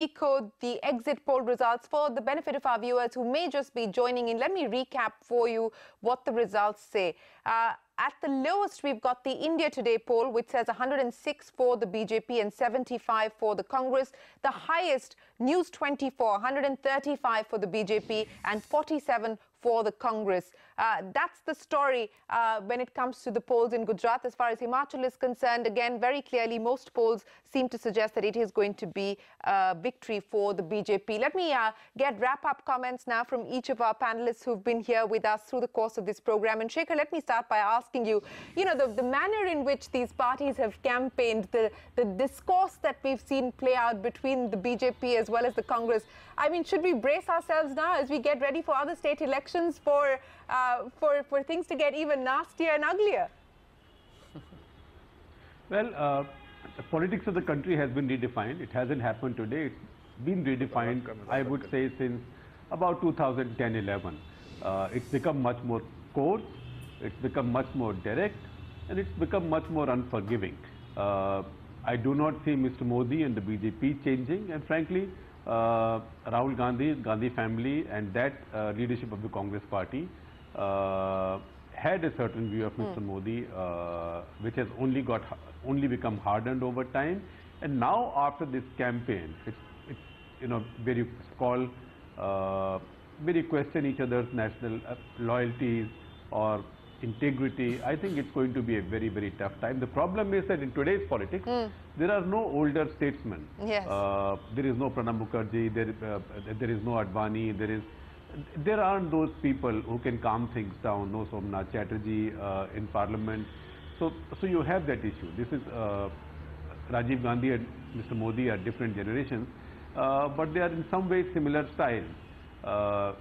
Decode the exit poll results for the benefit of our viewers who may just be joining in. Let me recap for you what the results say. At the lowest, we've got the India Today poll, which says 106 for the BJP and 75 for the Congress. The highest, News 24, 135 for the BJP and 47 for the Congress. That's the story when it comes to the polls in Gujarat. As far as Himachal is concerned, again, very clearly, most polls seem to suggest that it is going to be a victory for the BJP. Let me get wrap-up comments now from each of our panelists who've been here with us through the course of this program. And Shekhar, let me start by asking you, the manner in which these parties have campaigned, the discourse that we've seen play out between the BJP as well as the Congress. I mean, should we brace ourselves now as we get ready for other state elections for things to get even nastier and uglier? Well, the politics of the country has been redefined. It hasn't happened today. It's been redefined, I would say, since about 2010-11. It's become much more coarse, it's become much more direct, and it's become much more unforgiving. I do not see Mr. Modi and the BJP changing, and frankly, Rahul Gandhi, Gandhi family, and that leadership of the Congress party had a certain view of Mr. Modi, which has only become hardened over time. And now, after this campaign, where you where you question each other's national loyalties or integrity, I think it's going to be a very, very tough time. The problem is that in today's politics, there are no older statesmen. Yes. There is no Pranab Mukherjee, there is no Advani, there aren't those people who can calm things down, no Somnath Chatterjee in parliament. So you have that issue. This is Rajiv Gandhi and Mr. Modi are different generations, but they are in some ways similar styles,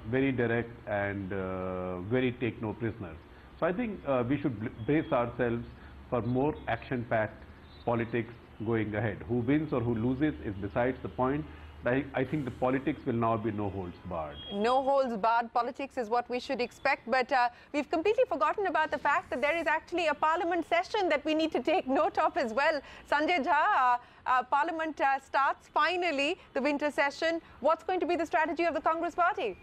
very direct and very take no prisoners. So I think we should brace ourselves for more action-packed politics going ahead. Who wins or who loses is besides the point. I think the politics will now be no holds barred. No holds barred politics is what we should expect, but we've completely forgotten about the fact that there is actually a parliament session that we need to take note of as well. Sanjay Jha, parliament starts finally, the winter session. What's going to be the strategy of the Congress party?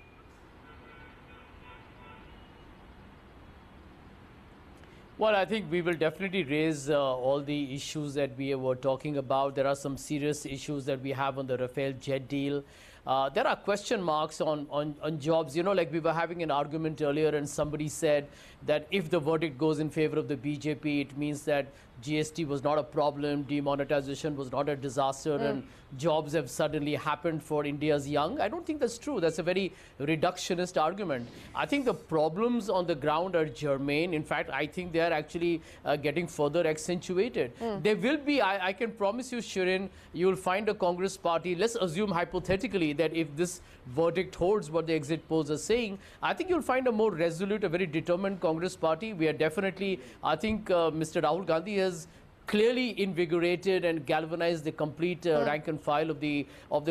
Well, I think we will definitely raise all the issues that we were talking about. There are some serious issues that we have on the Rafale jet deal. There are question marks on jobs. Like we were having an argument earlier and somebody said that if the verdict goes in favor of the BJP, it means that GST was not a problem, demonetization was not a disaster, and jobs have suddenly happened for India's young. I don't think that's true. That's a very reductionist argument. I think the problems on the ground are germane. In fact, I think they are actually getting further accentuated. There will be, I can promise you, Shereen, you will find a Congress party, let's assume hypothetically that if this verdict holds what the exit polls are saying, I think you'll find a more resolute, a very determined Congress party. We are definitely, I think Mr. Rahul Gandhi has clearly invigorated and galvanized the complete rank and file of the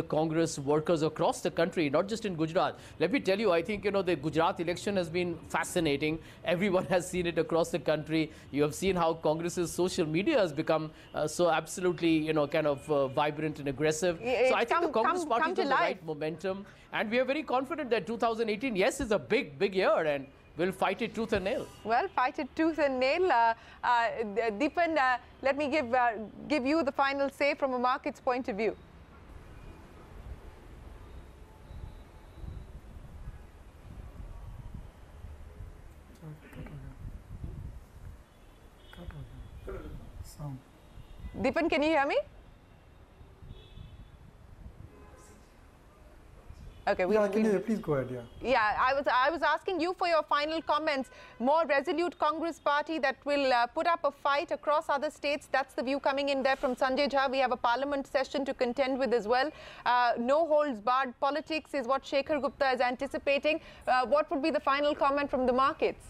Congress workers across the country, not just in Gujarat. Let me tell you, I think the Gujarat election has been fascinating. Everyone has seen it across the country. You have seen how Congress's social media has become so absolutely kind of vibrant and aggressive. So I think the Congress party is on the right momentum, and we are very confident that 2018, yes, is a big year, and we'll fight it tooth and nail. Well, fight it tooth and nail. Deepan, let me give you the final say from a market's point of view. Deepan, can you hear me? Okay, I can hear you. Please go ahead. Yeah, I was asking you for your final comments. More resolute Congress party that will put up a fight across other states. That's the view coming in there from Sanjay Jha. We have a parliament session to contend with as well. No holds barred politics is what Shekhar Gupta is anticipating. What would be the final comment from the markets?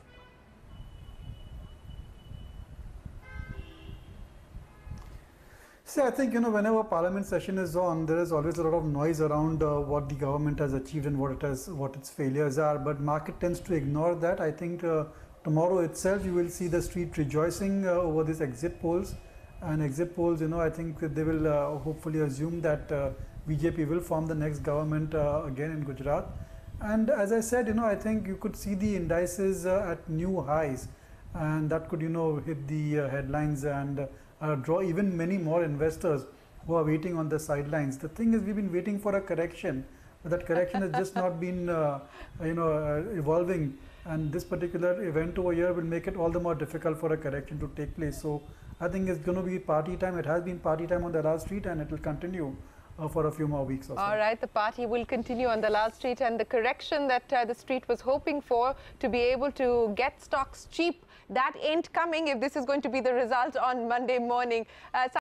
See, I think, whenever parliament session is on, there is always a lot of noise around what the government has achieved and what its failures are. But market tends to ignore that. I think tomorrow itself, you will see the street rejoicing over these exit polls. And exit polls, I think they will hopefully assume that BJP will form the next government again in Gujarat. And as I said, I think you could see the indices at new highs, and that could, hit the headlines and draw even many more investors who are waiting on the sidelines. The thing is, we've been waiting for a correction, but that correction has just not been, evolving. And this particular event over here will make it all the more difficult for a correction to take place. So I think it's going to be party time. It has been party time on the Dalal Street, and it will continue for a few more weeks or so. All right, the party will continue on the Dalal Street, and the correction that the street was hoping for to be able to get stocks cheap, that ain't coming if this is going to be the result on Monday morning.